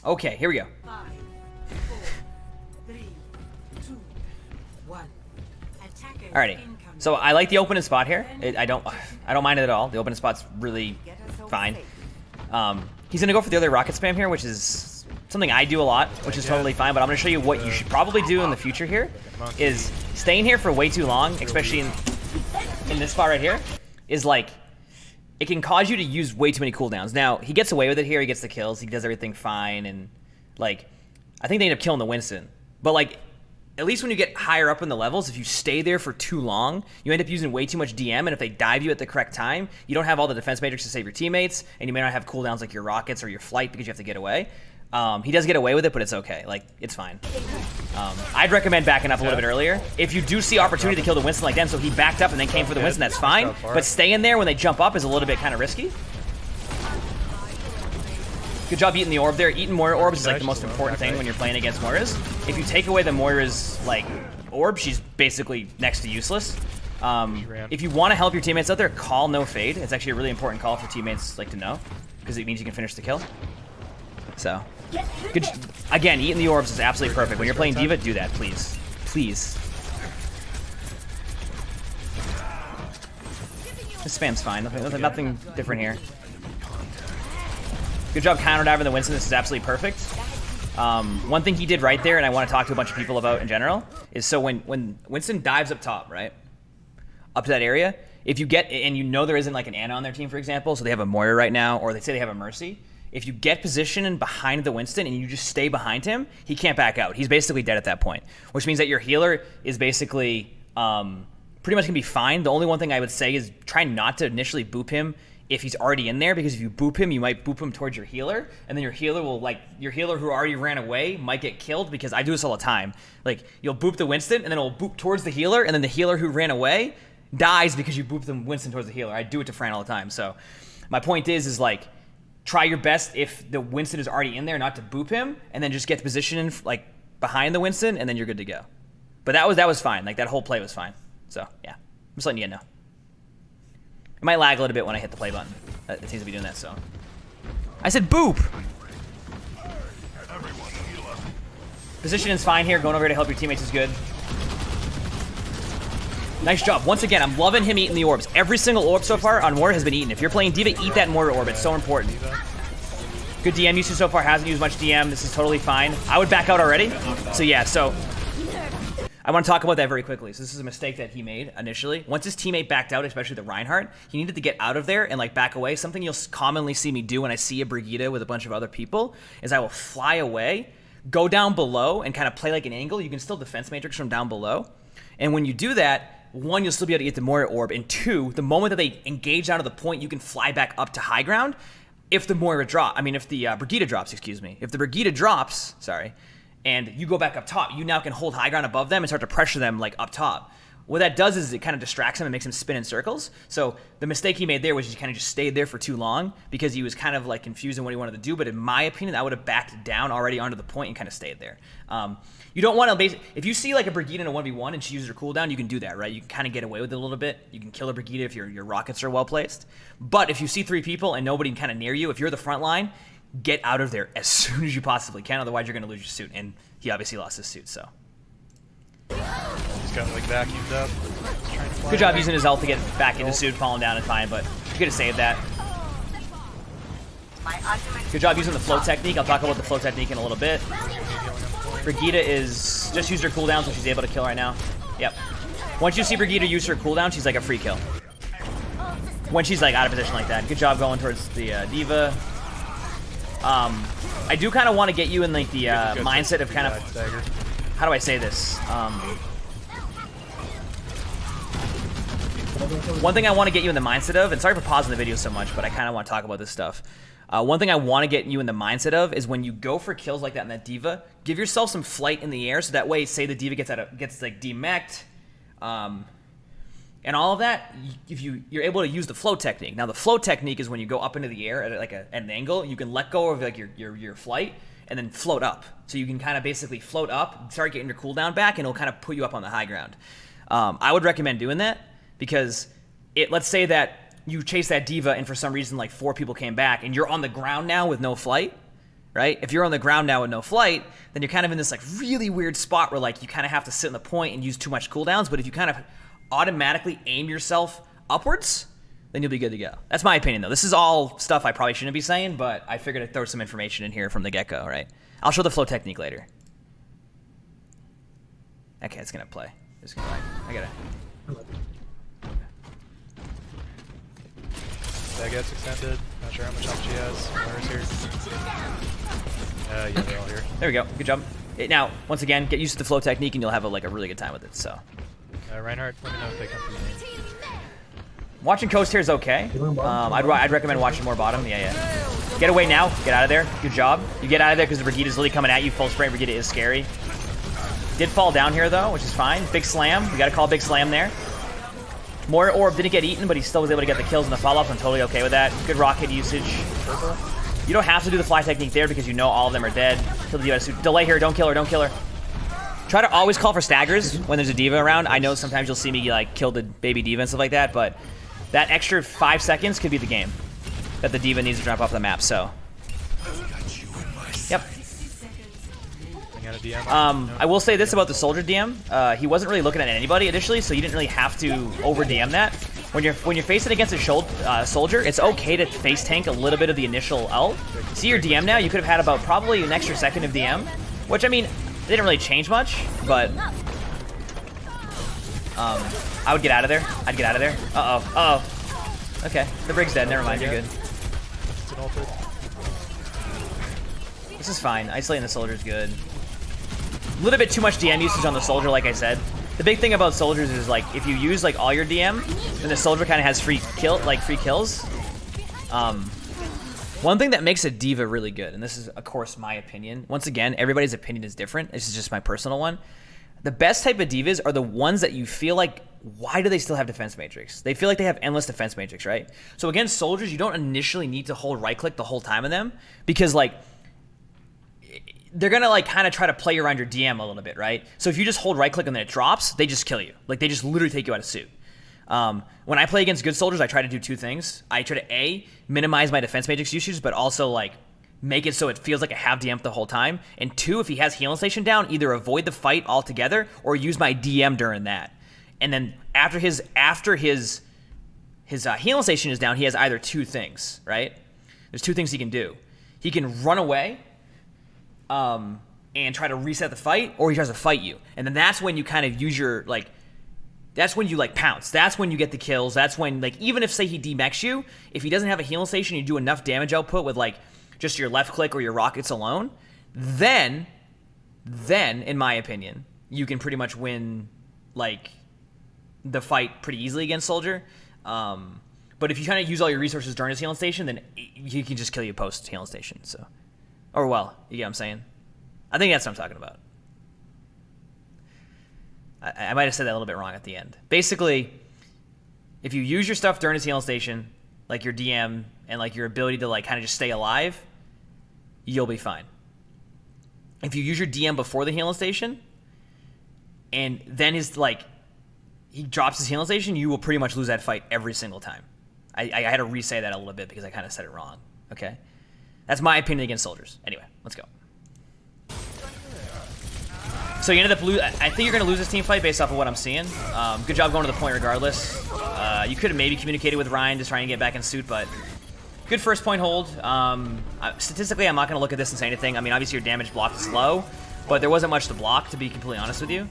Okay, here we go. 5, 4, 3, 2, 1. Attackers Alrighty. incoming. So I like the opening spot here. I don't mind it at all. The opening spot's really fine. He's gonna go for the other rocket spam here, which is something I do a lot, which is totally fine. But I'm gonna show you what you should probably do in the future here. Is staying here for way too long, especially in this spot right here, is like it can cause you to use way too many cooldowns. Now he gets away with it here. He gets the kills. He does everything fine, and like I think they end up killing the Winston. But like at least when you get higher up in the levels, if you stay there for too long, you end up using way too much DM, and if they dive you at the correct time, you don't have all the defense matrix to save your teammates, and you may not have cooldowns like your rockets or your flight because you have to get away. He does get away with it, but it's okay. Like, it's fine. I'd recommend backing up a little bit earlier. If you do see opportunity to kill the Winston like then, so he backed up and then came for the Winston, that's fine. But staying there when they jump up is a little bit kind of risky. Good job eating the orb there. Eating Moira orbs is like the most important thing when you're playing against Moiras. If you take away the Moira's like orb, she's basically next to useless. If you want to help your teammates out there, call no fade. It's actually a really important call for teammates like to know because it means you can finish the kill. So, good. Again, eating the orbs is absolutely perfect. When you're playing D.Va, do that, please. Please. This spam's fine. Nothing different here. Good job counter diving the Winston. This is absolutely perfect. One thing he did right there, and I want to talk to a bunch of people about in general, is so when Winston dives up top, right? Up to that area, if you get, and you know there isn't like an Ana on their team, for example, so they have a Moira right now, or they say they have a Mercy, if you get positioned behind the Winston and you just stay behind him, he can't back out. He's basically dead at that point, which means that your healer is basically pretty much going to be fine. The only one thing I would say is try not to initially boop him if he's already in there, because if you boop him, you might boop him towards your healer, and then your healer will, like, your healer who already ran away might get killed, because I do this all the time. Like, you'll boop the Winston, and then it'll boop towards the healer, and then the healer who ran away dies because you booped the Winston towards the healer. I do it to Fran all the time. So my point is like, try your best if the Winston is already in there not to boop him, and then just get the position in, like, behind the Winston, and then you're good to go. But that was fine. Like, that whole play was fine. So, yeah. I'm just letting you know. It might lag a little bit when I hit the play button. It seems to be doing that, so. I said boop! Positioning's fine here. Going over here to help your teammates is good. Nice job. Once again, I'm loving him eating the orbs. Every single orb so far on Moira has been eaten. If you're playing D.Va, eat that Moira orb. It's so important. Good DM usage so far. Hasn't used much DM. This is totally fine. I would back out already. So, yeah, so I want to talk about that very quickly. So this is a mistake that he made initially. Once his teammate backed out, especially the Reinhardt, he needed to get out of there and like back away. Something you'll commonly see me do when I see a Brigitte with a bunch of other people is I will fly away, go down below, and kind of play like an angle. You can still defense matrix from down below. And when you do that, one, you'll still be able to get the Moira orb, and two, the moment that they engage down to the point, you can fly back up to high ground. If the Moira if the Brigitte drops, excuse me. If the Brigitte drops, sorry, and you go back up top, you now can hold high ground above them and start to pressure them like up top. What that does is it kind of distracts him and makes him spin in circles. So the mistake he made there was he kind of just stayed there for too long because he was kind of like confused in what he wanted to do. But in my opinion, I would have backed down already onto the point and kind of stayed there. You don't want to if you see like a Brigitte in a 1v1 and she uses her cooldown, you can do that, right? You can kind of get away with it a little bit. You can kill a Brigitte if your rockets are well placed. But if you see three people and nobody kind of near you, if you're the front line, get out of there as soon as you possibly can. Otherwise, you're going to lose your suit. And he obviously lost his suit, so. He's got like vacuumed up. Good job using his ult to get back into suit, falling down and fine, but you could have saved that. Good job using the flow technique. I'll talk about the flow technique in a little bit. Brigitte is just used her cooldown, so she's able to kill right now. Yep. Once you see Brigitte use her cooldown, she's like a free kill. When she's like out of position like that. Good job going towards the D.Va. I do kind of want to get you in like the mindset of kind of, how do I say this? One thing I want to get you in the mindset of, and sorry for pausing the video so much, but I kind of want to talk about this stuff. One thing I want to get you in the mindset of is when you go for kills like that in that D.Va, give yourself some flight in the air, so that way, say the D.Va gets like demeched, and all of that, if you're able to use the flow technique. Now the flow technique is when you go up into the air at like at an angle, you can let go of like your flight and then float up. So you can kind of basically float up, start getting your cooldown back, and it'll kind of put you up on the high ground. I would recommend doing that because let's say that you chase that D.Va and for some reason like 4 people came back and you're on the ground now with no flight. right? If you're on the ground now with no flight, then you're kind of in this like really weird spot where like you kind of have to sit in the point and use too much cooldowns. But if you kind of automatically aim yourself upwards, then you'll be good to go. That's my opinion, though. This is all stuff I probably shouldn't be saying, but I figured I'd throw some information in here from the get-go, right? I'll show the flow technique later. Okay, it's gonna play. It's gonna play. I gotta. That gets extended. Not sure how much health she has. Where's here? Yeah, they're all here. There we go. Good job. Now, once again, get used to the flow technique, and you'll have a really good time with it. So. Reinhardt, let me know if they come through. Watching coast here is okay. I'd recommend watching more bottom. Yeah. Get away now. Get out of there. Good job. You get out of there because the Brigitte is literally coming at you. Full spray Brigitte is scary. Did fall down here, though, which is fine. Big slam. We got to call big slam there. More orb didn't get eaten, but he still was able to get the kills in the follow-up. I'm totally okay with that. Good rocket usage. You don't have to do the fly technique there because you know all of them are dead. Kill the D.Va. Delay her. Don't kill her. Don't kill her. Try to always call for staggers when there's a D.Va around. I know sometimes you'll see me like kill the baby D.Va and stuff like that, but that extra 5 seconds could be the game that the D.Va needs to jump off the map. So, yep. I will say this about the soldier DM. He wasn't really looking at anybody initially, so you didn't really have to over DM that. When you're facing against a soldier, it's okay to face tank a little bit of the initial ult. See your DM now? You could have had about probably an extra second of DM, which I mean, it didn't really change much, but I would get out of there. I'd get out of there. Uh-oh. Okay, the Brig's dead. Never mind, you're good. This is fine. Isolating the soldier is good. A little bit too much DM usage on the soldier, like I said. The big thing about soldiers is like if you use like all your DM, then the soldier kind of has free kills. One thing that makes a D.Va really good, and this is of course my opinion. Once again, everybody's opinion is different. This is just my personal one. The best type of D.Vas are the ones that you feel like, why do they still have defense matrix? They feel like they have endless defense matrix, right? So against soldiers, you don't initially need to hold right click the whole time in them because like they're gonna like kind of try to play around your DM a little bit, right? So if you just hold right click and then it drops, they just kill you. Like they just literally take you out of suit. When I play against good soldiers, I try to do two things. I try to A, minimize my defense matrix usage, but also like make it so it feels like I have DM the whole time. And two, if he has healing station down, either avoid the fight altogether or use my DM during that. And then after his healing station is down, he has either two things, right? There's two things he can do. He can run away and try to reset the fight, or he tries to fight you. And then that's when you kind of use your, like, that's when you, like, pounce. That's when you get the kills. That's when, like, even if, say, he demechs you, if he doesn't have a healing station, you do enough damage output with, like, just your left click or your rockets alone, then, in my opinion, you can pretty much win, like, the fight pretty easily against Soldier. But if you kind of use all your resources during his healing station, then he can just kill you post healing station, so. Or, well, you get what I'm saying? I think that's what I'm talking about. I might have said that a little bit wrong at the end. Basically, if you use your stuff during his healing station, like your DM and like your ability to like kind of just stay alive, you'll be fine. If you use your DM before the healing station, and then his like he drops his healing station, you will pretty much lose that fight every single time. I had to re-say that a little bit because I kind of said it wrong. Okay, that's my opinion against soldiers. Anyway, let's go. So you ended up I think you're going to lose this team fight based off of what I'm seeing. Good job going to the point regardless. You could have maybe communicated with Ryan just trying to get back in suit, but good first point hold. Statistically, I'm not going to look at this and say anything. I mean, obviously your damage block is low, but there wasn't much to block, to be completely honest with you.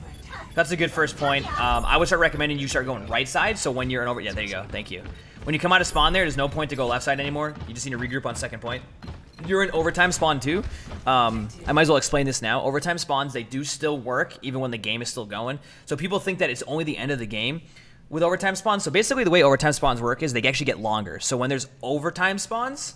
That's a good first point. I would start recommending you start going right side, so when you're an over... Yeah, there you go. Thank you. When you come out of spawn there's no point to go left side anymore. You just need to regroup on second point. You're in overtime spawn too. I might as well explain this now. Overtime spawns, they do still work even when the game is still going. So people think that it's only the end of the game with overtime spawns. So basically the way overtime spawns work is they actually get longer. So when there's overtime spawns,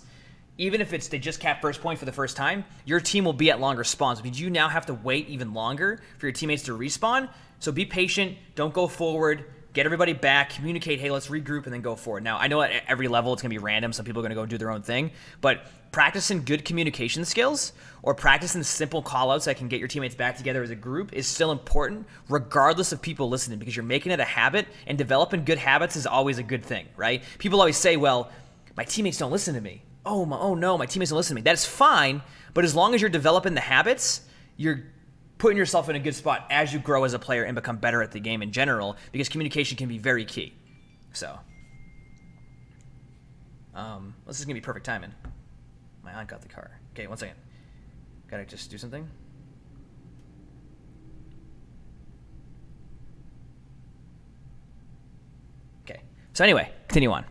even if they just cap first point for the first time, your team will be at longer spawns, because you now have to wait even longer for your teammates to respawn. So be patient, don't go forward, get everybody back, communicate, hey, let's regroup, and then go forward. Now, I know at every level it's going to be random. Some people are going to go do their own thing. But practicing good communication skills or practicing simple call-outs that can get your teammates back together as a group is still important, regardless of people listening, because you're making it a habit, and developing good habits is always a good thing, right? People always say, well, my teammates don't listen to me. oh no, my teammates don't listen to me. That's fine, but as long as you're developing the habits, you're putting yourself in a good spot as you grow as a player and become better at the game in general, because communication can be very key. So, this is gonna be perfect timing. My aunt got the car. Okay, 1 second. Gotta just do something. Okay. So anyway, continue on.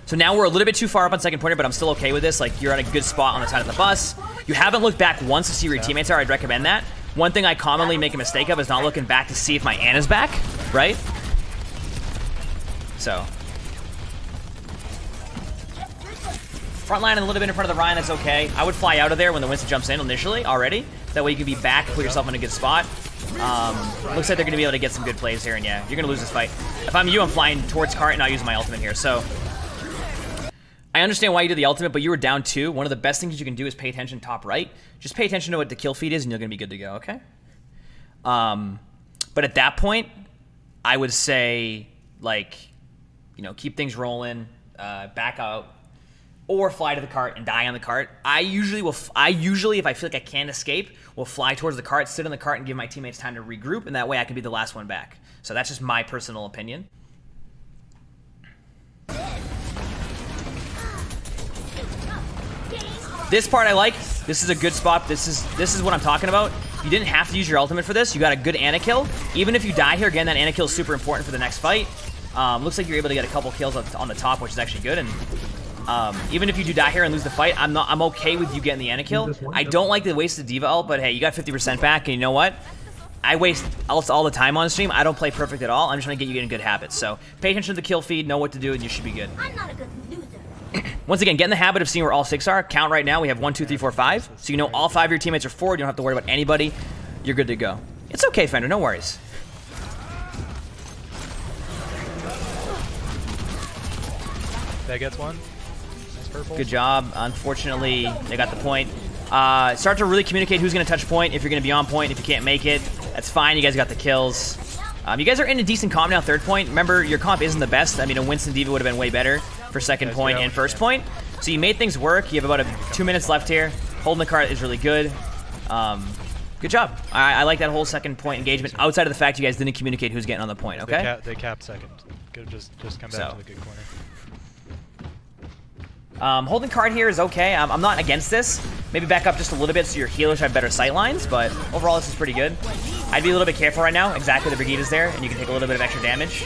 So now we're a little bit too far up on second pointer, but I'm still okay with this. Like, you're at a good spot on the side of the bus. You haven't looked back once to see where your teammates are. I'd recommend that. One thing I commonly make a mistake of is not looking back to see if my Ana's back, right? So. Front line and a little bit in front of the Ryan, that's okay. I would fly out of there when the Winston jumps in initially already. That way you can be back and put yourself in a good spot. Looks like they're going to be able to get some good plays here, and yeah, you're going to lose this fight. If I'm you, I'm flying towards cart and not using my ultimate here, so. I understand why you did the ultimate, but you were down 2. One of the best things you can do is pay attention top right. Just pay attention to what the kill feed is, and you're going to be good to go, okay? But at that point, I would say, like, you know, keep things rolling, back out, or fly to the cart and die on the cart. I usually, if I feel like I can't escape, will fly towards the cart, sit in the cart, and give my teammates time to regroup, and that way I can be the last one back. So that's just my personal opinion. This part I like. This is a good spot. This is what I'm talking about. You didn't have to use your ultimate for this. You got a good Ana kill. Even if you die here, again, that Ana kill is super important for the next fight. Looks like you're able to get a couple kills on the top, which is actually good. And even if you do die here and lose the fight, I'm okay with you getting the Ana kill. I don't like the wasted D.Va ult, but hey, you got 50% back, and you know what? I waste ults all the time on stream. I don't play perfect at all. I'm just trying to get you in good habits. So pay attention to the kill feed, know what to do, and you should be good. I'm not a good loser. Once again, get in the habit of seeing where all 6 are. Count right now. We have 1, 2, 3, 4, 5. So you know all 5 of your teammates are forward. You don't have to worry about anybody. You're good to go. It's okay, Fender. No worries. That gets one. Nice purple. Good job. Unfortunately, they got the point. Start to really communicate who's going to touch point, if you're going to be on point. If you can't make it, that's fine. You guys got the kills. You guys are in a decent comp now, third point. Remember, your comp isn't the best. I mean, a Winston D.Va would have been way better for second point and first point. So you made things work. You have about 2 minutes left here. Holding the cart is really good. Good job. I like that whole second point engagement outside of the fact you guys didn't communicate who's getting on the point, okay? They capped second. Could have just come back to the good corner. Holding card here is okay. I'm not against this. Maybe back up just a little bit so your healers have better sight lines, but overall this is pretty good. I'd be a little bit careful right now. Exactly, the Brigade is there, and you can take a little bit of extra damage.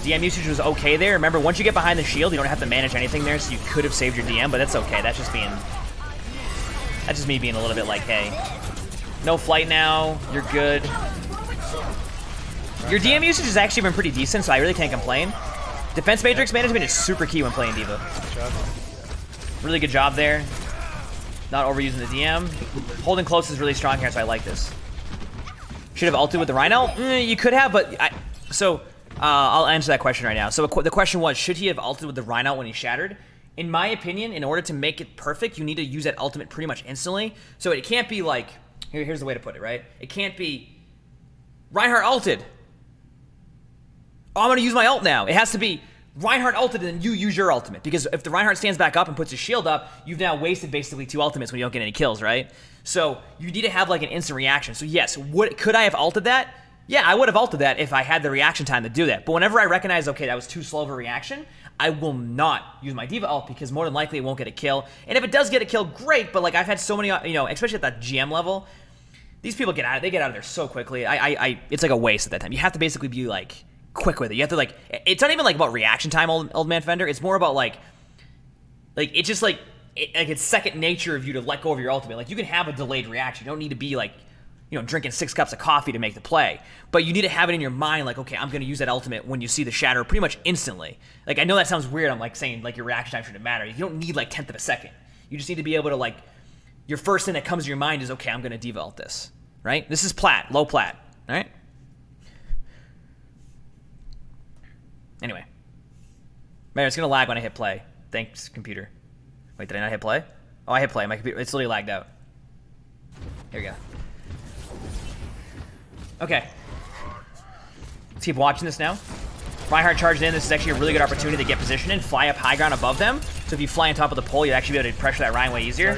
DM usage was okay there. Remember, once you get behind the shield, you don't have to manage anything there, so you could have saved your DM, but that's okay. That's just me being a little bit like, hey, no flight now. You're good. Your DM usage has actually been pretty decent, so I really can't complain. Defense matrix management is super key when playing D.Va. Really good job there. Not overusing the DM. Holding close is really strong here, so I like this. Should have ulted with the Rhino? You could have, but I'll answer that question right now. So the question was, should he have ulted with the Rhino when he shattered? In my opinion, in order to make it perfect, you need to use that ultimate pretty much instantly. So it can't be like, here's the way to put it, right? It can't be, Reinhardt ulted. Oh, I'm gonna use my ult now. It has to be, Reinhardt ulted and then you use your ultimate. Because if the Reinhardt stands back up and puts his shield up, you've now wasted basically 2 ultimates when you don't get any kills, right? So you need to have like an instant reaction. So yes, could I have ulted that? Yeah, I would have ulted that if I had the reaction time to do that. But whenever I recognize, okay, that was too slow of a reaction, I will not use my D.Va ult because more than likely it won't get a kill. And if it does get a kill, great, but like I've had so many, you know, especially at that GM level, these people get out of there so quickly. It's like a waste at that time. You have to basically be like quick with it. You have to like, it's not even like about reaction time, old man Fender. It's more about like it's just like it's second nature of you to let go of your ultimate. Like you can have a delayed reaction. You don't need to be like, you know, drinking 6 cups of coffee to make the play. But you need to have it in your mind like, okay, I'm going to use that ultimate when you see the shatter pretty much instantly. Like, I know that sounds weird. I'm like saying like your reaction time shouldn't matter. You don't need like 1/10 of a second. You just need to be able to like, your first thing that comes to your mind is, okay, I'm going to D.Va ult this, right? This is plat, low plat, all right? Anyway. Man, it's going to lag when I hit play. Thanks, computer. Wait, did I not hit play? Oh, I hit play. My computer, it's literally lagged out. Here we go. Okay. Let's keep watching this now. Reinhardt charged in. This is actually a really good opportunity to get position and fly up high ground above them. So if you fly on top of the pole, you'll actually be able to pressure that Ryan way easier.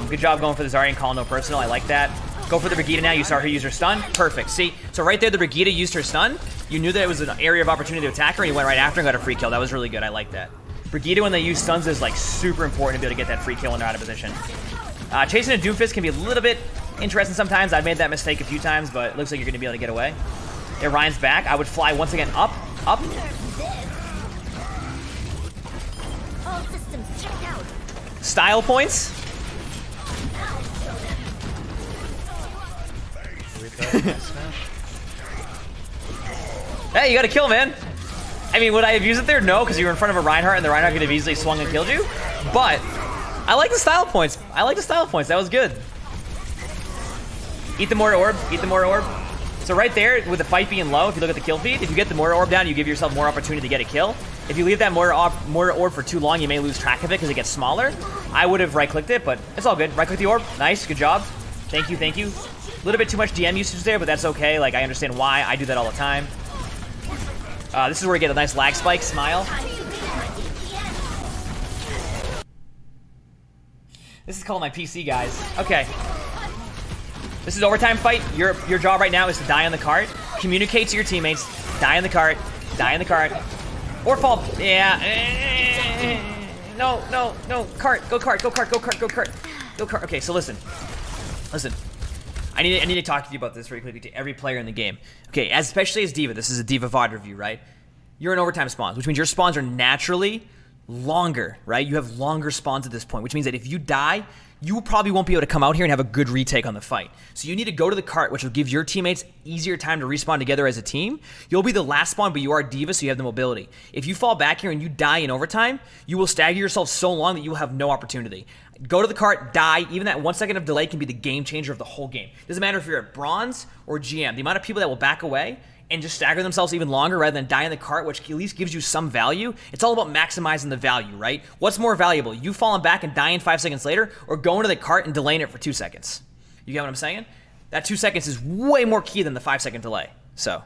Good job going for the Zarya and calling no personal. I like that. Go for the Brigitte now. You saw her use her stun. Perfect. See, so right there, the Brigitte used her stun. You knew that it was an area of opportunity to attack her, and you went right after and got a free kill. That was really good. I like that. Brigitte, when they use stuns, is like super important to be able to get that free kill when they're out of position. Chasing a Doomfist can be a little bit interesting sometimes. I've made that mistake a few times, but it looks like you're going to be able to get away. There, Ryan's back. I would fly once again up. All systems checked out. Style points. Hey, you got a kill, man. I mean, would I have used it there? No, because you were in front of a Reinhardt, and the Reinhardt could have easily swung and killed you. But I like the style points. I like the style points. That was good. Eat the Mortar Orb. Eat the Mortar Orb. So right there, with the fight being low, if you look at the kill feed, if you get the Mortar Orb down, you give yourself more opportunity to get a kill. If you leave that Mortar Orb for too long, you may lose track of it because it gets smaller. I would have right-clicked it, but it's all good. Right-click the orb. Nice. Good job. Thank you. Thank you. A little bit too much DM usage there, but that's okay. Like, I understand why. I do that all the time. This is where you get a nice lag spike. Smile. This is called my PC, guys. Okay. This is overtime fight. Your job right now is to die on the cart. Communicate to your teammates. Die on the cart. Die on the cart. Or fall. Yeah. No. Cart. Go cart. Go cart. Go cart. Go cart. Go cart. Okay, so listen. Listen. I need to talk to you about this very quickly to every player in the game. Okay, especially as D.Va. This is a D.Va VOD review, right? You're in overtime spawns, which means your spawns are naturally longer, right? You have longer spawns at this point, which means that if you die, you probably won't be able to come out here and have a good retake on the fight. So you need to go to the cart, which will give your teammates easier time to respawn together as a team. You'll be the last spawn, but you are D.Va, so you have the mobility. If you fall back here and you die in overtime, you will stagger yourself so long that you will have no opportunity. Go to the cart, die. Even that 1 second of delay can be the game changer of the whole game. Doesn't matter if you're at bronze or GM. The amount of people that will back away and just stagger themselves even longer rather than die in the cart, which at least gives you some value. It's all about maximizing the value, right? What's more valuable? You falling back and dying 5 seconds later, or going to the cart and delaying it for 2 seconds? You get what I'm saying? That 2 seconds is way more key than the 5 second delay. So.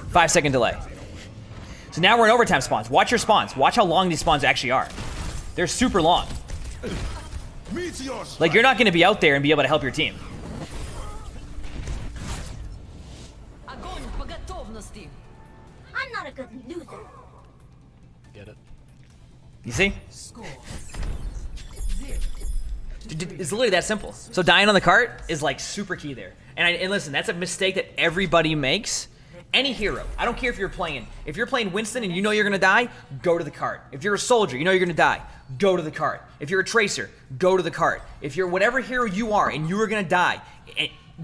5 second delay. So now we're in overtime spawns. Watch your spawns. Watch how long these spawns actually are. They're super long. Like, you're not going to be out there and be able to help your team. I'm not a good loser. Get it. You see? It's literally that simple. So dying on the cart is like super key there. And listen, that's a mistake that everybody makes. Any hero. I don't care if you're playing. If you're playing Winston and you know you're going to die, go to the cart. If you're a soldier, you know you're going to die, go to the cart. If you're a tracer, go to the cart. If you're whatever hero you are and you are going to die,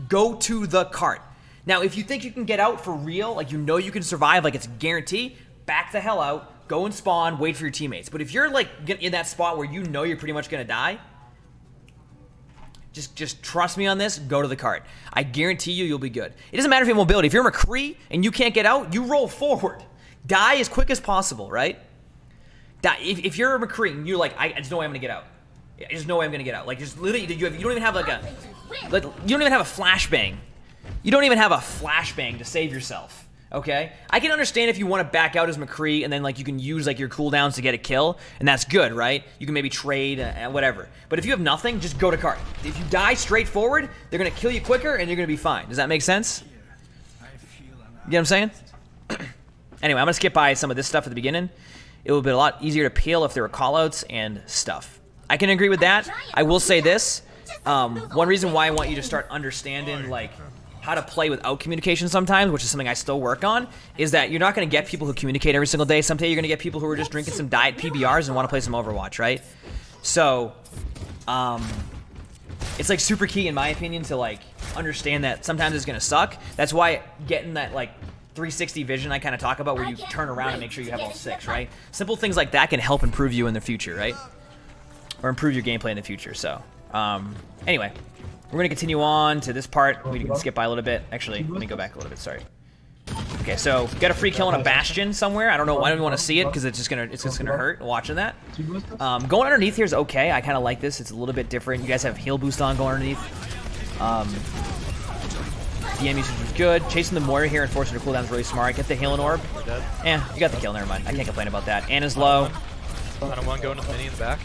go to the cart. Now, if you think you can get out for real, like you know you can survive, like it's a guarantee, back the hell out, go and spawn, wait for your teammates. But if you're like in that spot where you know you're pretty much going to die, just trust me on this, go to the cart. I guarantee you'll be good. It doesn't matter if you have mobility. If you're McCree and you can't get out, you roll forward. Die as quick as possible, right? Die. If you're a McCree and you're like, there's no way I'm going to get out. There's no way I'm going to get out. Like, just literally, you don't even have like you don't even have a flashbang. You don't even have a flashbang to save yourself. Okay, I can understand if you want to back out as McCree and then like you can use like your cooldowns to get a kill, and that's good, right? You can maybe trade and whatever. But if you have nothing, just go to cart. If you die straight forward, they're gonna kill you quicker and you're gonna be fine. Does that make sense? You know what I'm saying? Anyway, I'm gonna skip by some of this stuff at the beginning. It would be a lot easier to peel if there were callouts and stuff. I can agree with that. I will say this. One reason why I want you to start understanding like how to play without communication sometimes, which is something I still work on, is that you're not going to get people who communicate every single day. Someday you're going to get people who are just drinking some diet PBRs and want to play some Overwatch, right? So, it's like super key in my opinion to like understand that sometimes it's going to suck. That's why getting that like 360 vision I kind of talk about where you turn around and make sure you have all 6, right? Simple things like that can help improve you in the future, right? Or improve your gameplay in the future. So, anyway. We're going to continue on to this part. We can skip by a little bit. Actually, let me go back a little bit. Sorry. Okay, so got a free kill on a bastion somewhere. I don't know why we want to see it because it's just gonna hurt watching that. Going underneath here is okay. I kind of like this. It's a little bit different. You guys have heal boost on going underneath. DM usage was good. Chasing the Moira here and forcing her cooldown is really smart. Get the healing orb. Dead. Yeah, you got the kill. Never mind. I can't complain about that. Anna's low. On one going to the mini in the back.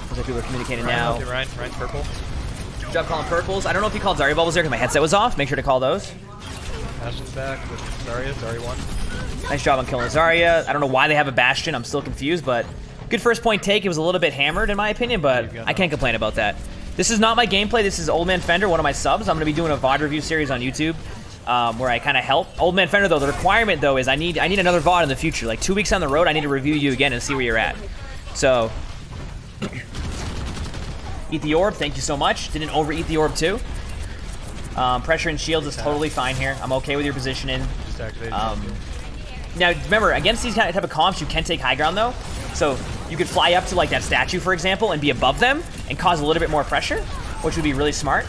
Looks like people are communicating Ryan, now. Ryan's purple. Good job calling purples. I don't know if you called Zarya bubbles there because my headset was off. Make sure to call those. Bastion's back with Zarya. Zarya won. Nice job on killing Zarya. I don't know why they have a Bastion. I'm still confused, but good first point take. It was a little bit hammered in my opinion, but I can't complain about that. This is not my gameplay. This is Old Man Fender, one of my subs. I'm going to be doing a VOD review series on YouTube where I kind of help. Old Man Fender, though, the requirement, though, is I need another VOD in the future. Like 2 weeks on the road, I need to review you again and see where you're at. So, eat the orb. Thank you so much. Didn't overeat the orb, too. Pressure and shields is totally fine here. I'm okay with your positioning. Just activated. Now, remember, against these type of comps, you can take high ground, though. So you could fly up to, like, that statue, for example, and be above them and cause a little bit more pressure, which would be really smart.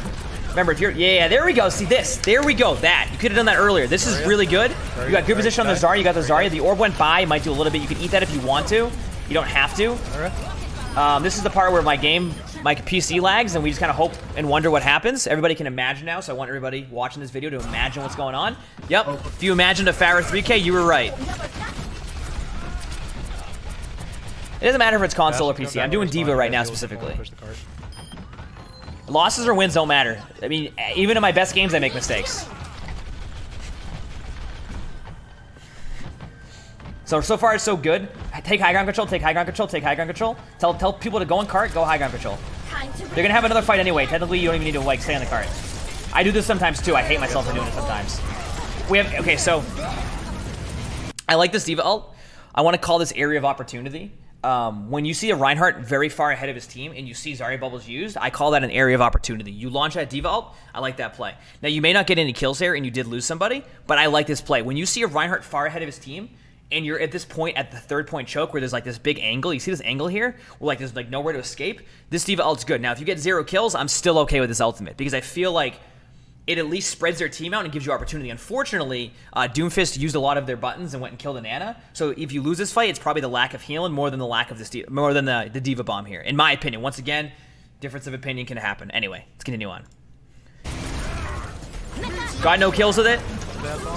Remember, if you're... Yeah, there we go. See this. There we go. That. You could have done that earlier. This is really good. You got good position on the Zarya. You got the Zarya. The orb went by. You might do a little bit. You can eat that if you want to. You don't have to. This is the part where my PC lags, and we just kind of hope and wonder what happens. Everybody can imagine now, so I want everybody watching this video to imagine what's going on. Yep. If you imagined a Pharah 3K, you were right. It doesn't matter if it's console or PC. I'm doing D.Va right now specifically. Losses or wins don't matter. I mean, even in my best games, I make mistakes. So far, it's so good. Take high ground control, take high ground control, take high ground control. Tell people to go in cart, go high ground control. They're gonna have another fight anyway. Technically, you don't even need to, like, stay on the cart. I do this sometimes, too. I hate myself for doing it sometimes. Okay, so I like this D.Va ult. I want to call this area of opportunity. When you see a Reinhardt very far ahead of his team and you see Zarya bubbles used, I call that an area of opportunity. You launch that D.Va ult, I like that play. Now, you may not get any kills there and you did lose somebody, but I like this play. When you see a Reinhardt far ahead of his team and you're at this point at the 3rd point choke where there's like this big angle, you see this angle here where like there's like nowhere to escape, this D.Va ult's good. Now, if you get 0 kills, I'm still okay with this ultimate because I feel like it at least spreads their team out and gives you opportunity. Unfortunately, Doomfist used a lot of their buttons and went and killed an Ana. So if you lose this fight, it's probably the lack of healing more than the lack of more than the D.Va bomb here, in my opinion. Once again, difference of opinion can happen. Anyway, let's continue on. Got no kills with it.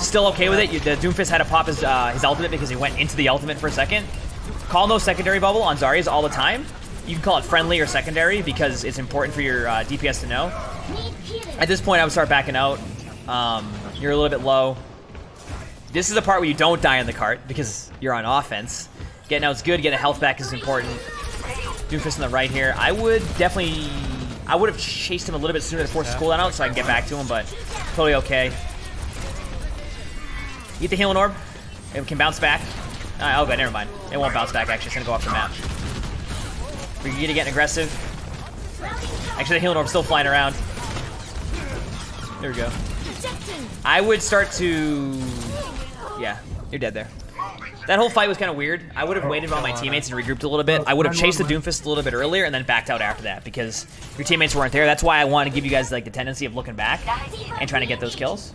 Still okay with it. The Doomfist had to pop his ultimate because he went into the ultimate for a second. Call no secondary bubble on Zarya's all the time. You can call it friendly or secondary because it's important for your DPS to know. At this point, I would start backing out. You're a little bit low. This is the part where you don't die on the cart because you're on offense. Getting out's good. Getting a health back is important. Doomfist on the right here. I would have chased him a little bit sooner to force his cooldown out so I can get back to him, but totally okay. Eat the healing orb. It can bounce back. Oh, good. Never mind. It won't bounce back, actually. It's going to go off the map. We're getting aggressive. Actually, the healing orb's still flying around. There we go. I would start to... Yeah, you're dead there. That whole fight was kind of weird. I would have waited on my teammates and regrouped a little bit. I would have chased the Doomfist a little bit earlier and then backed out after that because your teammates weren't there. That's why I want to give you guys like the tendency of looking back and trying to get those kills.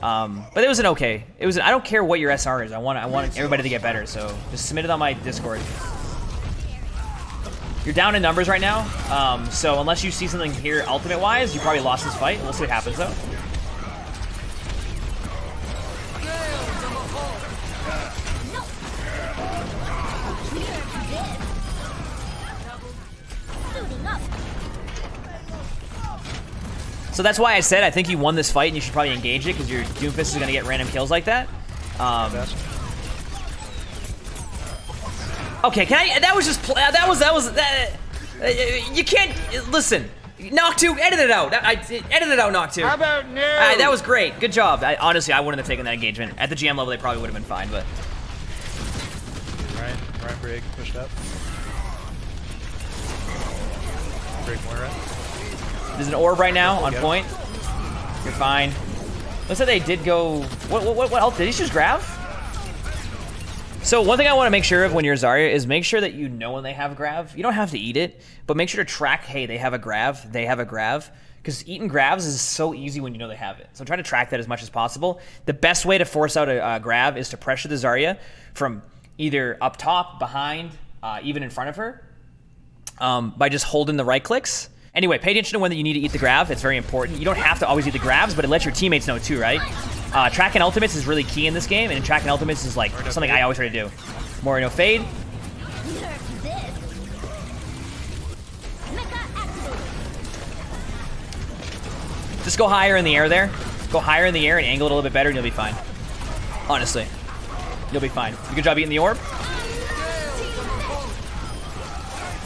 But it was an okay. I don't care what your SR is. I want everybody to get better. So just submit it on my Discord. You're down in numbers right now, so unless you see something here ultimate-wise, you probably lost this fight. We'll see what happens, though. So that's why I said I think you won this fight and you should probably engage it because your Doomfist is going to get random kills like that. Okay, can I? That was just. You can't listen. Noctu, edit it out. Edit it out, Noctu. How about no? That was great. Good job. Honestly, I wouldn't have taken that engagement. At the GM level, they probably would have been fine, but. Ryan Brig pushed up. Brig Moira. There's an orb right now on point. You're fine. Looks like they did go. What else? Did he just grab? So one thing I want to make sure of when you're Zarya is make sure that you know when they have grav. You don't have to eat it, but make sure to track, hey, they have a grav, because eating gravs is so easy when you know they have it. So try to track that as much as possible. The best way to force out a grav is to pressure the Zarya from either up top, behind, even in front of her. by just holding the right clicks. Anyway, pay attention to when that you need to eat the grab. It's very important. You don't have to always eat the grabs, but it lets your teammates know too, right? Tracking ultimates is really key in this game, and tracking ultimates is like something I always try to do. Moreno fade. Just go higher in the air there. Go higher in the air and angle it a little bit better, and you'll be fine. Honestly, you'll be fine. Good job eating the orb.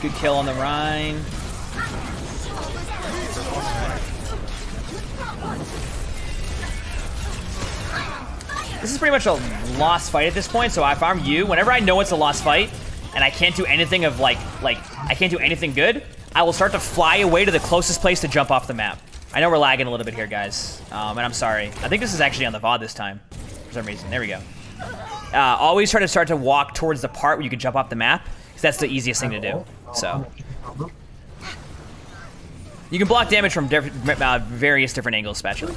Good kill on the Rhine. This is pretty much a lost fight at this point, so if I'm you, whenever I know it's a lost fight, and I can't do anything of I can't do anything good, I will start to fly away to the closest place to jump off the map. I know we're lagging a little bit here, guys, and I'm sorry. I think this is actually on the VOD this time, for some reason. There we go. Always try to start to walk towards the part where you can jump off the map, because that's the easiest thing to do, so. You can block damage from various different angles, especially.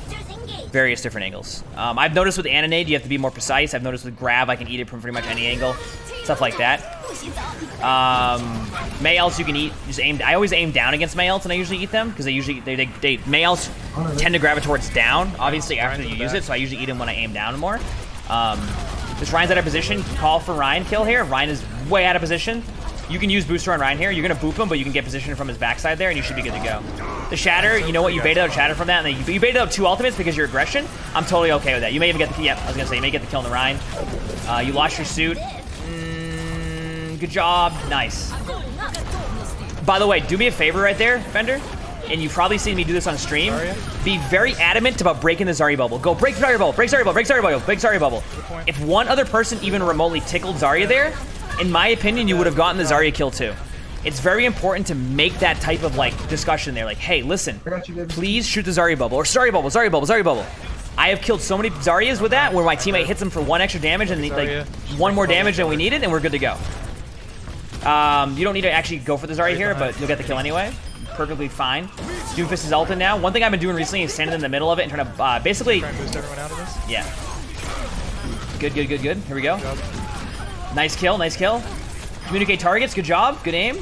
Various different angles. I've noticed with Annonade, you have to be more precise. I've noticed with Grab, I can eat it from pretty much any angle. Stuff like that. Mei ults you can eat, just aim. I always aim down against Mei ults, and I usually eat them, because Mei ults tend to gravitate towards down, obviously, after you use it, so I usually eat them when I aim down more. This Rhine's out of position. Call for Rhine kill here. Rhine is way out of position. You can use booster on Rhine here. You're going to boop him, but you can get position from his backside there, and you should be good to go. The Shatter, you know what? You baited out Shatter from that, and then you baited out 2 ultimates because of your aggression. I'm totally okay with that. You may even get the kill. Yeah, I was going to say, you may get the kill on the Rhine. You lost your suit. Good job. Nice. By the way, do me a favor right there, Fender, and you've probably seen me do this on stream. Be very adamant about breaking the Zarya bubble. Go break Zarya bubble, break Zarya bubble, break Zarya bubble, break Zarya bubble. If one other person even remotely tickled Zarya there, in my opinion, you would have gotten the Zarya kill too. It's very important to make that type of discussion there. Like, hey, listen, please shoot the Zarya bubble, or Zarya bubble, Zarya bubble, Zarya bubble. I have killed so many Zaryas with that where my teammate hits them for 1 extra damage and one more damage than we needed, and we're good to go. You don't need to actually go for the Zarya here, but you'll get the kill anyway. Perfectly fine. Doomfist is ulted now. One thing I've been doing recently is standing in the middle of it and trying to basically. Try and boost everyone out of this? Yeah. Good, good, good, good. Here we go. Nice kill, nice kill. Communicate targets. Good job. Good aim.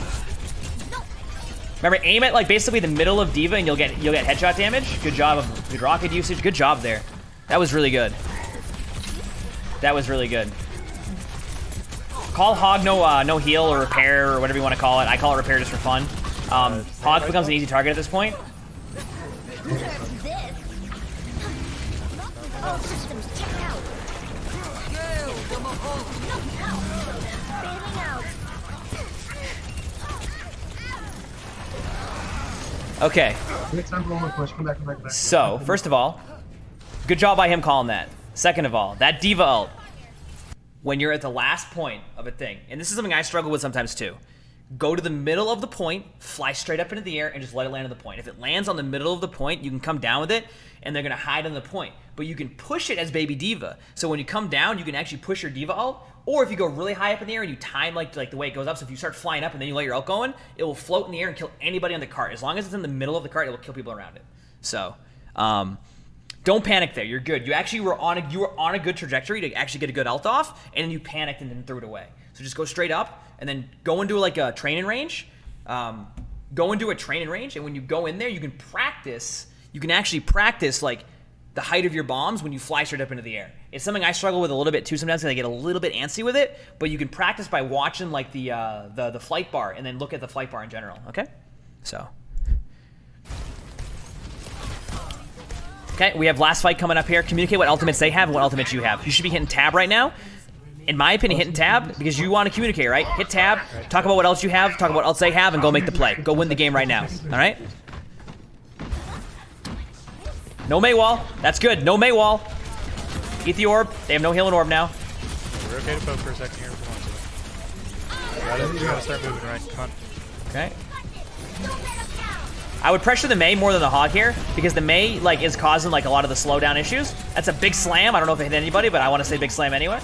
Remember, aim at basically the middle of D.Va and you'll get headshot damage. Good job of good rocket usage. Good job there. That was really good. That was really good. Call Hog no heal or repair or whatever you want to call it. I call it repair just for fun. Hog becomes an easy target at this point. Okay. So, first of all, good job by him calling that. Second of all, that D.Va ult, when you're at the last point of a thing, and this is something I struggle with sometimes too, go to the middle of the point, fly straight up into the air, and just let it land on the point. If it lands on the middle of the point, you can come down with it, and they're going to hide on the point. But you can push it as baby D.Va. So when you come down, you can actually push your D.Va ult, or if you go really high up in the air and you time like the way it goes up, so if you start flying up and then you let your ult going, it will float in the air and kill anybody on the cart. As long as it's in the middle of the cart, it will kill people around it. So, don't panic there. You're good. You actually were on a good trajectory to actually get a good ult off, and then you panicked and then threw it away. So just go straight up and then go into a training range. Go into a training range, and when you go in there, you can practice. You can actually practice the height of your bombs when you fly straight up into the air. It's something I struggle with a little bit too sometimes because I get a little bit antsy with it, but you can practice by watching the flight bar and then look at the flight bar in general, okay? So. Okay, we have last fight coming up here. Communicate what ultimates they have and what ultimates you have. You should be hitting tab right now. In my opinion, hitting tab because you want to communicate, right? Hit tab, talk about what else you have, talk about what else they have, and go make the play. Go win the game right now, all right? No Mei wall. That's good. No Mei wall. Eat the orb. They have no healing orb now. We're okay to poke for a second here if we want to. You gotta start moving, right? Come on. Okay. I would pressure the Mei more than the Hog here because the Mei is causing a lot of the slowdown issues. That's a big slam. I don't know if it hit anybody, but I want to say big slam anyway.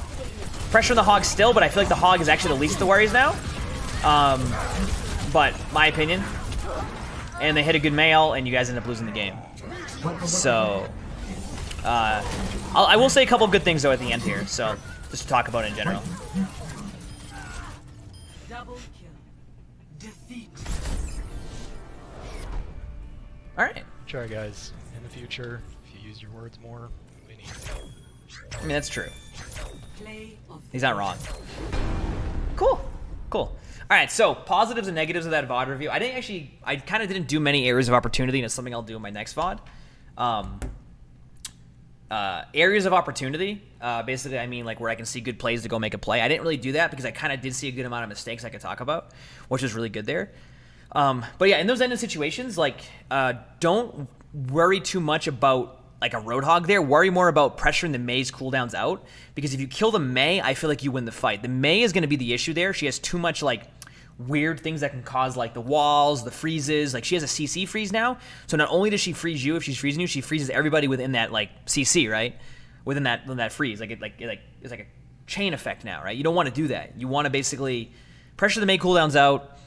Pressure the Hog still, but I feel like the Hog is actually the least of the worries now. But my opinion. And they hit a good Mei, and you guys end up losing the game. So, I will say a couple of good things though at the end here. So, just to talk about it in general. Double kill. Defeat. All right. Try, guys. In the future, if you use your words more, we need. I mean, that's true. Play of He's not wrong. Cool. Cool. All right, so positives and negatives of that VOD review. I kind of didn't do many areas of opportunity, and it's something I'll do in my next VOD. Areas of opportunity, basically, I mean, like, where I can see good plays to go make a play. I didn't really do that because I kind of did see a good amount of mistakes I could talk about, which was really good there. But yeah, in those ended situations, like, don't worry too much about like a Roadhog there. Worry more about pressuring the Mei's cooldowns out, because if you kill the Mei, I feel like you win the fight. The Mei is going to be the issue there. She has too much like weird things that can cause like the walls, the freezes. Like she has a CC freeze now, so not only does she freeze you if she's freezing you, she freezes everybody within that like CC, right? Within that freeze, it's like a chain effect now, right? You don't want to do that. You want to basically pressure the Mei cooldowns out,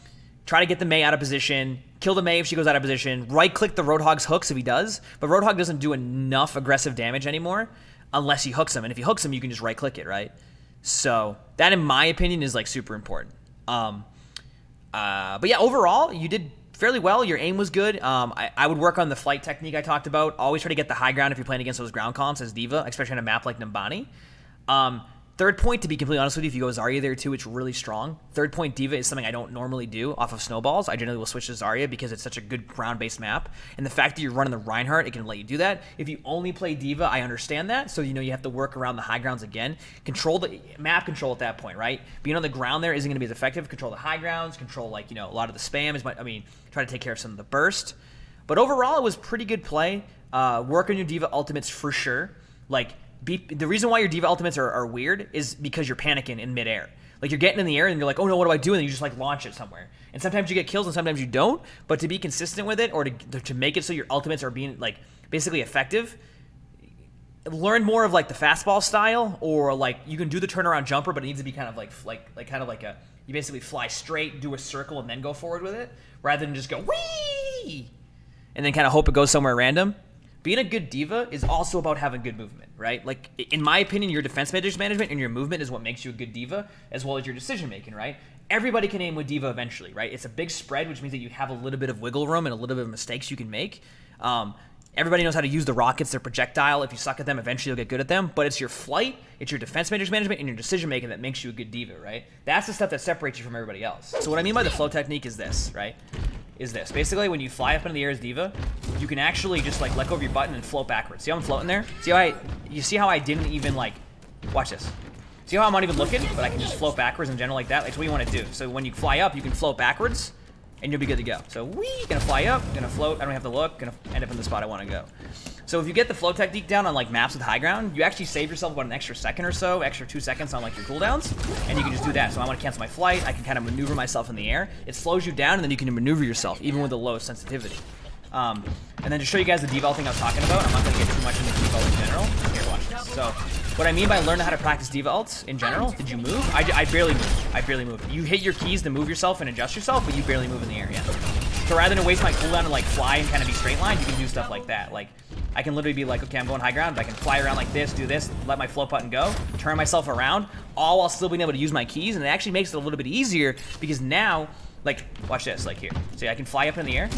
try to get the Mei out of position, kill the Mei if she goes out of position, right-click the Roadhog's hooks if he does, but Roadhog doesn't do enough aggressive damage anymore unless he hooks him, and if he hooks him, you can just right-click it, right? So that, in my opinion, is like super important. But yeah, overall, you did fairly well. Your aim was good. I would work on the flight technique I talked about. Always try to get the high ground if you're playing against those ground comps as D.Va, especially on a map like Numbani. Third point, to be completely honest with you, if you go Zarya there too, it's really strong. Third point D.Va is something I don't normally do off of snowballs. I generally will switch to Zarya because it's such a good ground-based map. And the fact that you're running the Reinhardt, it can let you do that. If you only play D.Va, I understand that. So, you know, you have to work around the high grounds again. Control the map control at that point, right? Being on the ground there isn't going to be as effective. Control the high grounds, control, like, you know, a lot of the spam. Try to take care of some of the burst. But overall, it was pretty good play. Work on your D.Va ultimates for sure. Like, the reason why your D.Va ultimates are weird is because you're panicking in midair. Like, you're getting in the air and you're like, oh no, what do I do? And you just like launch it somewhere. And sometimes you get kills and sometimes you don't. But to be consistent with it, or to make it so your ultimates are being like basically effective, learn more of like the fastball style, or like you can do the turnaround jumper, but it needs to be kind of like you basically fly straight, do a circle, and then go forward with it, rather than just go whee and then kind of hope it goes somewhere random. Being a good D.Va is also about having good movement, right? Like, in my opinion, your defense management and your movement is what makes you a good D.Va, as well as your decision-making, right? Everybody can aim with D.Va eventually, right? It's a big spread, which means that you have a little bit of wiggle room and a little bit of mistakes you can make. Everybody knows how to use the rockets, their projectile. If you suck at them, eventually you'll get good at them. But it's your flight, it's your defense management, and your decision-making that makes you a good D.Va, right? That's the stuff that separates you from everybody else. So what I mean by the flow technique is this, right? Basically, when you fly up into the air as D.Va, you can actually just like let go of your button and float backwards. See how I'm floating there? See how I didn't even like, watch this. See how I'm not even looking, but I can just float backwards in general like that? That's what you want to do. So when you fly up, you can float backwards, and you'll be good to go. So gonna fly up, gonna float, I don't have to look, gonna end up in the spot I want to go. So if you get the flow technique down on like maps with high ground, you actually save yourself about an extra second or so, extra 2 seconds on like your cooldowns, and you can just do that. So I want to cancel my flight, I can kind of maneuver myself in the air. It slows you down, and then you can maneuver yourself, even with the low sensitivity. And then to show you guys the devault thing I was talking about, I'm not going to get too much into devault in general. Here, watch this. So what I mean by learning how to practice devaults in general, did you move? I barely move. I barely move. You hit your keys to move yourself and adjust yourself, but you barely move in the area. So rather than waste my cooldown and like fly and kind of be straight line, you can do stuff like that. Like, I can literally be like, okay, I'm going high ground, but I can fly around like this, do this, let my float button go, turn myself around, all while still being able to use my keys, and it actually makes it a little bit easier because now, like, watch this, like here. See, I can fly up in the air,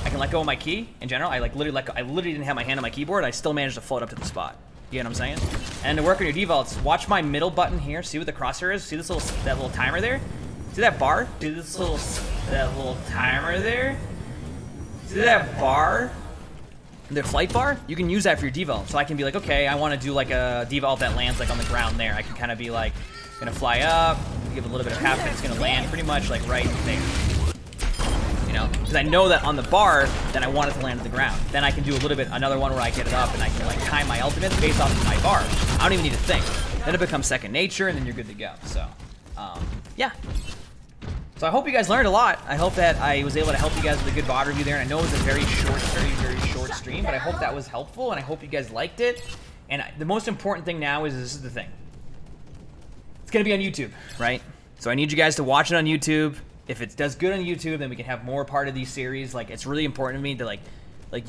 I can let go of my key in general, I literally didn't have my hand on my keyboard, I still managed to float up to the spot. You know what I'm saying? And to work on your devaults, watch my middle button here, see what the crosshair is, see this that little timer there? See that bar? See this that little timer there? See that bar? The flight bar, you can use that for your devault. So I can be like, okay, I want to do like a devault that lands like on the ground there. I can kind of be like, gonna fly up, give a little bit of half, and it's gonna land pretty much like right there. You know, because I know that on the bar, then I want it to land on the ground. Then I can do a little bit, another one where I get it up and I can like time my ultimates based off of my bar. I don't even need to think. Then it becomes second nature, and then you're good to go. So, yeah. So I hope you guys learned a lot. I hope that I was able to help you guys with a good VOD review there. And I know it was a very short, very short stream, but I hope that was helpful, and I hope you guys liked it. And the most important thing now is this is the thing. It's going to be on YouTube, right? So I need you guys to watch it on YouTube. If it does good on YouTube, then we can have more part of these series. Like, it's really important to me to like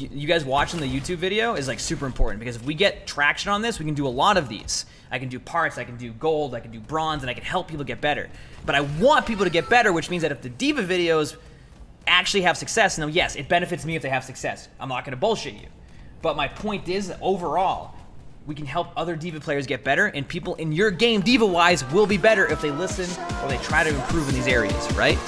you guys watching the YouTube video is like super important, because if we get traction on this, we can do a lot of these. I can do parts, I can do gold, I can do bronze, and I can help people get better. But I want people to get better, which means that if the D.Va videos actually have success. Now, yes, it benefits me if they have success. I'm not going to bullshit you. But my point is that overall, we can help other D.Va players get better, and people in your game, D.Va-wise, will be better if they listen or they try to improve in these areas, right?